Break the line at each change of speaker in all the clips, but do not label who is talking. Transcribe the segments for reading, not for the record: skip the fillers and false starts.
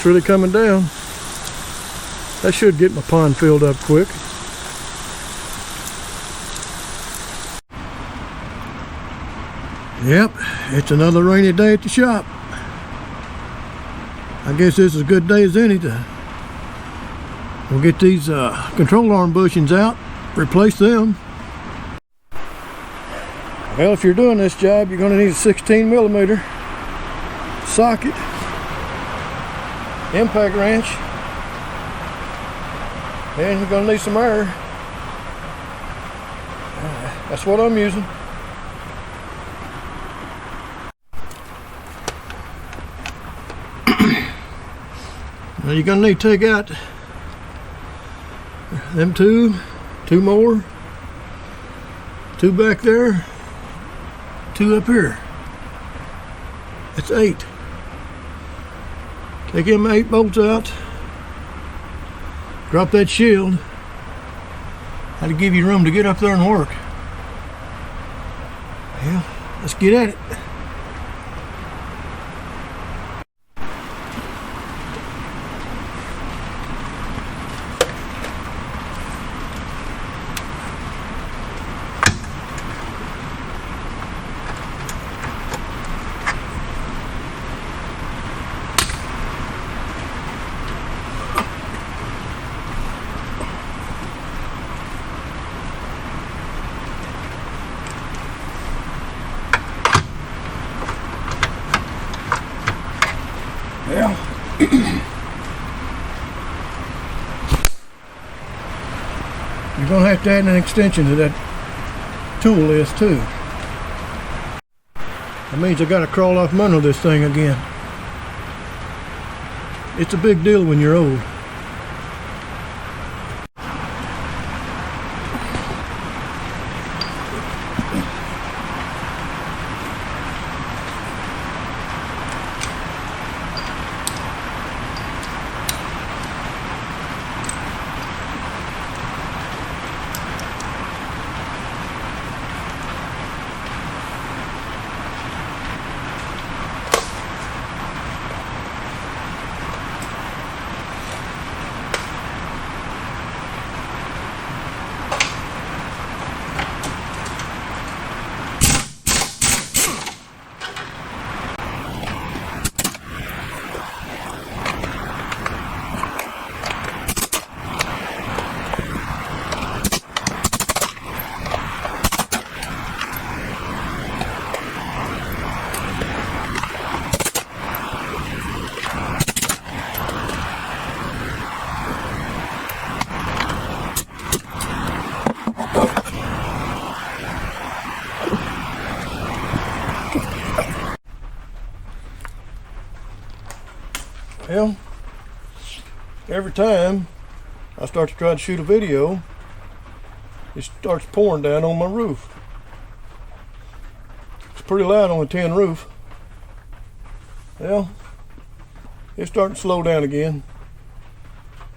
really coming down. That should get my pond filled up quick. Yep, it's another rainy day at the shop. I guess this is as good a day as any to we'll get these control arm bushings out, replace them. Well, if you're doing this job, you're going to need a 16mm socket, impact wrench, and you're going to need some air. That's what I'm using. Now you're going to need to take out them two more, two back there, two up here. That's 8. Take them 8 bolts out, drop that shield. That'll give you room to get up there and work. Yeah, let's get at it. Yeah. You're going to have to add an extension to that tool list too. That means I got to crawl off under this thing again. It's a big deal when you're old. Well, every time I start to try to shoot a video, it starts pouring down on my roof. It's pretty loud on the tin roof. Well, it's starting to slow down again.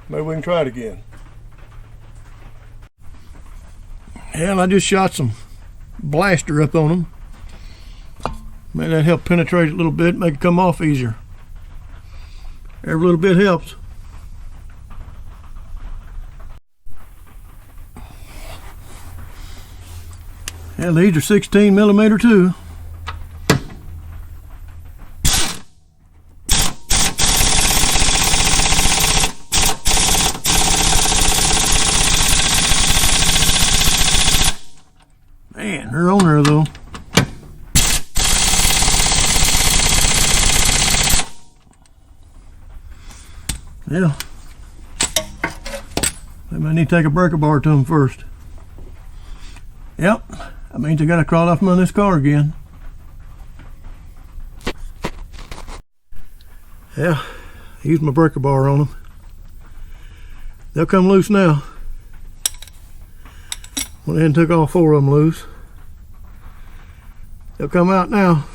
Maybe we can try it again. Well, I just shot some blaster up on them. Maybe that help penetrate it a little bit, make it come off easier. Every little bit helps. And these are 16mm too. Man, they're on there though. Yeah. Maybe I need to take a breaker bar to them first. Yep. That means I gotta crawl off from under this car again. Yeah. Use my breaker bar on them. They'll come loose now. Went ahead and took all 4 of them loose. They'll come out now.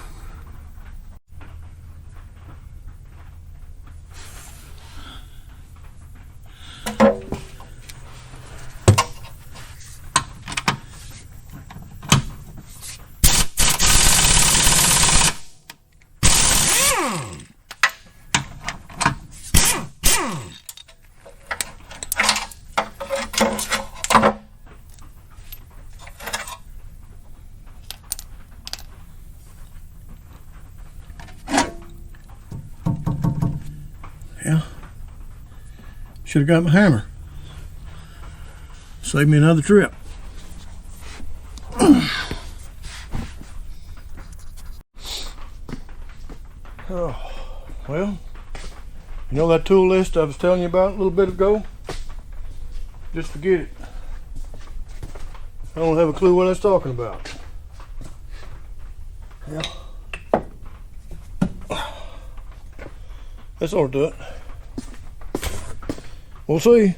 Should have got my hammer. Save me another trip. Oh, well, you know that tool list I was telling you about a little bit ago? Just forget it. I don't have a clue what I was talking about. Yeah. That's ought to do it. We'll see.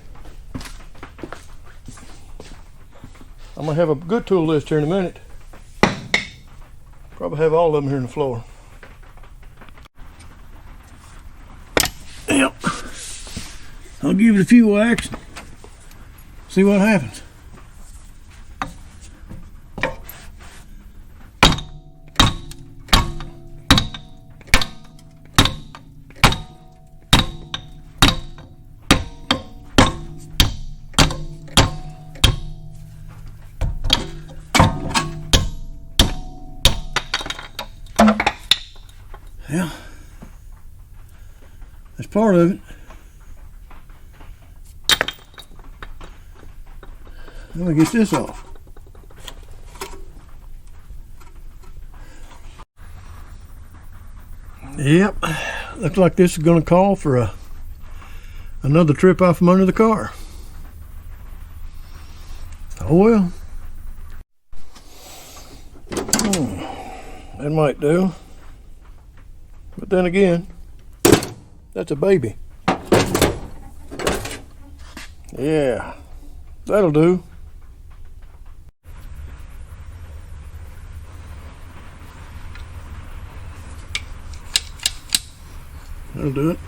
I'm gonna have a good tool list here in a minute. Probably have all of them here on the floor. Yep. I'll give it a few whacks. See what happens. Yeah, that's part of it. Let me get this off. Yep, looks like this is going to call for another trip out from under the car. Oh well. That might do. But then again, that's a baby. Yeah, that'll do. That'll do it.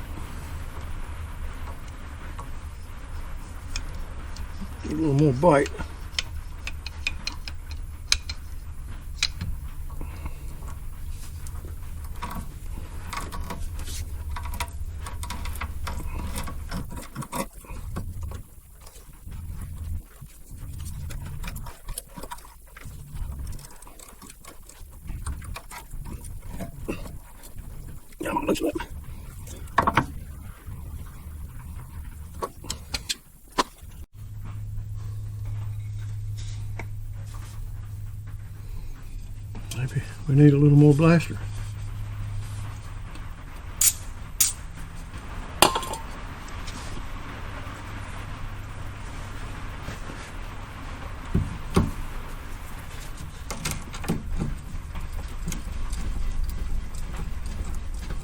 Get a little more bite. Looks like. Maybe we need a little more blaster.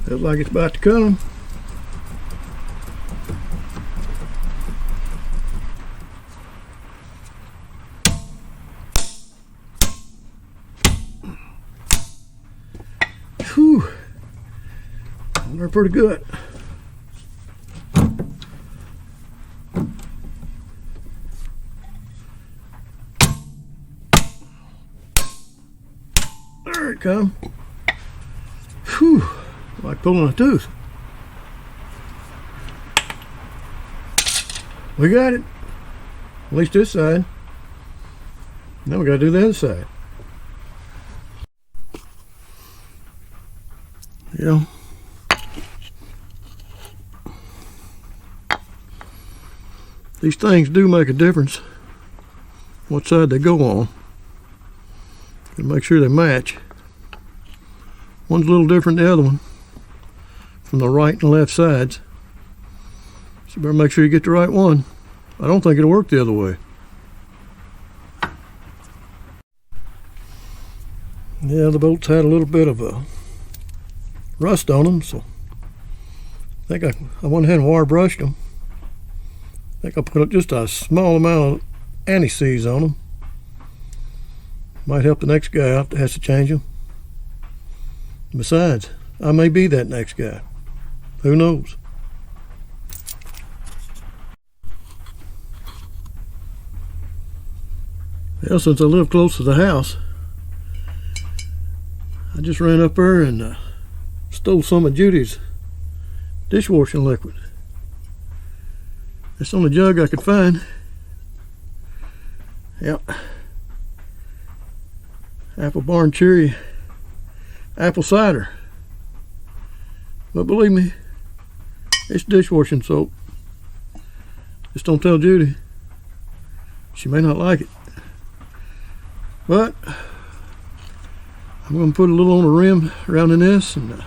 Looks like it's about to come. Whew. They're pretty good. There it comes. Whew. Like pulling a tooth. We got it. At least this side. Now we gotta do the other side. Yeah. These things do make a difference what side they go on. You make sure they match. One's a little different than the other one, from the right and left sides. So you better make sure you get the right one. I don't think it'll work the other way. Yeah, the bolts had a little bit of a rust on them, so I think I went ahead and wire brushed them. I think I put just a small amount of anti-seize on them. Might help the next guy out that has to change them. Besides, I may be that next guy. Who knows? Well, since I live close to the house, I just ran up there and stole some of Judy's dishwashing liquid. It's the only jug I could find. Yep. Apple Barn Cherry apple cider. But believe me, it's dishwashing soap. Just don't tell Judy. She may not like it. But I'm going to put a little on the rim around in this, and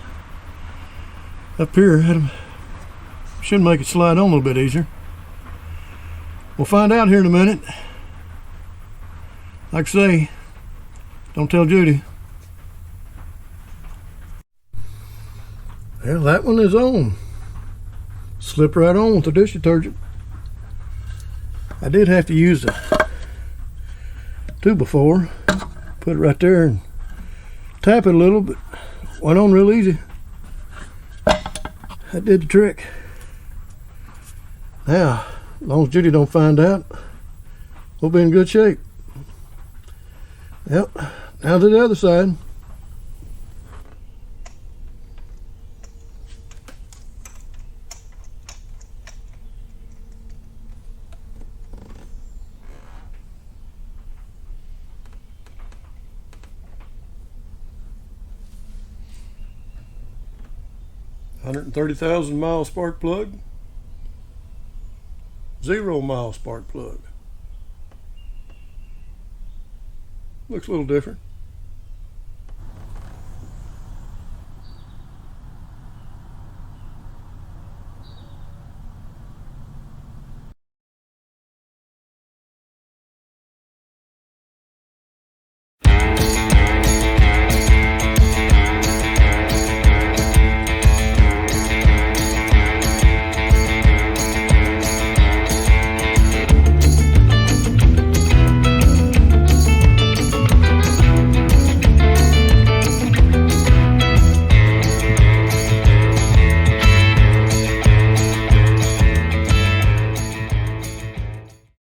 up here should make it slide on a little bit easier. We'll find out here in a minute. Like I say, don't tell Judy. Well, that one is on. Slip right on with the dish detergent. I did have to use the 2x4. Put it right there and tap it a little, but went on real easy. That did the trick. Now, as long as Judy don't find out, we'll be in good shape. Yep. Now to the other side. $130,000 spark plug, 0 mile spark plug. Looks a little different.